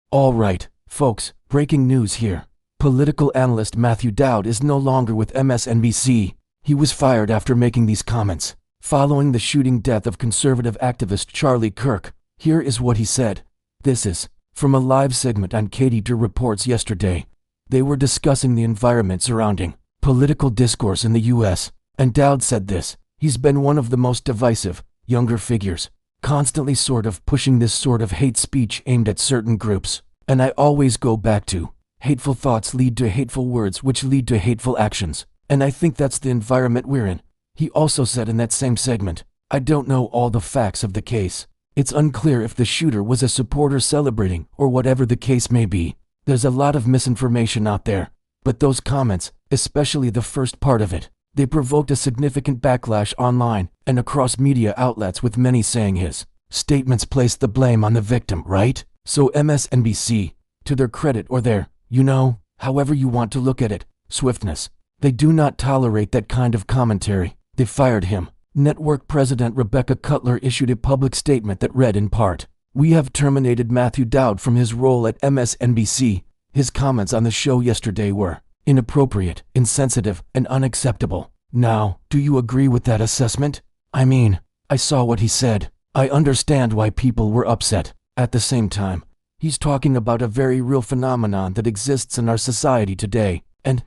All right, folks, breaking news here. Political analyst Matthew Dowd is no longer with MSNBC. He was fired after making these comments, following the shooting death of conservative activist Charlie Kirk. Here is what he said. This is from a live segment on Katie Tur Reports yesterday. They were discussing the environment surrounding political discourse in the U.S., and Dowd said this. He's been one of the most divisive, younger figures, constantly sort of pushing this sort of hate speech aimed at certain groups. And I always go back to, hateful thoughts lead to hateful words which lead to hateful actions. And I think that's the environment we're in. He also said in that same segment, I don't know all the facts of the case. It's unclear if the shooter was a supporter celebrating or whatever the case may be. There's a lot of misinformation out there. But those comments, especially the first part of it, they provoked a significant backlash online and across media outlets, with many saying his statements placed the blame on the victim, right? So MSNBC, to their credit or their, however you want to look at it, swiftness, they do not tolerate that kind of commentary. They fired him. Network president Rebecca Cutler issued a public statement that read in part, "We have terminated Matthew Dowd from his role at MSNBC. His comments on the show yesterday were inappropriate, insensitive, and unacceptable." Now, do you agree with that assessment? I mean, I saw what he said. I understand why people were upset. At the same time, he's talking about a very real phenomenon that exists in our society today. And,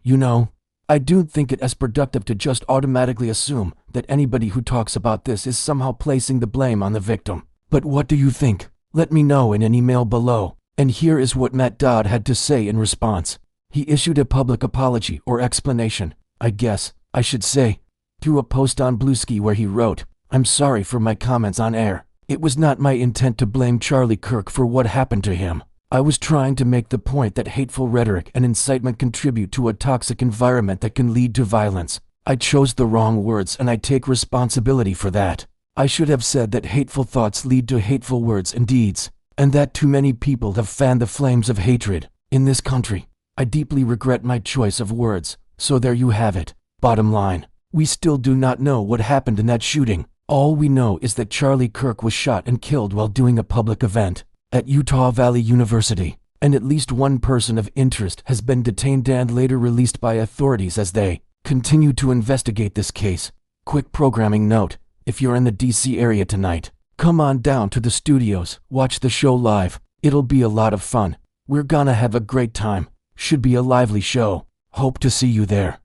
I do think it as productive to just automatically assume that anybody who talks about this is somehow placing the blame on the victim. But what do you think? Let me know in an email below. And here is what Matt Dowd had to say in response. He issued a public apology or explanation, I guess I should say, through a post on Bluesky where he wrote, "I'm sorry for my comments on air. It was not my intent to blame Charlie Kirk for what happened to him. I was trying to make the point that hateful rhetoric and incitement contribute to a toxic environment that can lead to violence. I chose the wrong words and I take responsibility for that. I should have said that hateful thoughts lead to hateful words and deeds, and that too many people have fanned the flames of hatred in this country. I deeply regret my choice of words, so there you have it. Bottom line, we still do not know what happened in that shooting. All we know is that Charlie Kirk was shot and killed while doing a public event at Utah Valley University, and at least one person of interest has been detained and later released by authorities as they continue to investigate this case. Quick programming note, if you're in the DC area tonight, come on down to the studios, watch the show live. It'll be a lot of fun. We're gonna have a great time. Should be a lively show. Hope to see you there.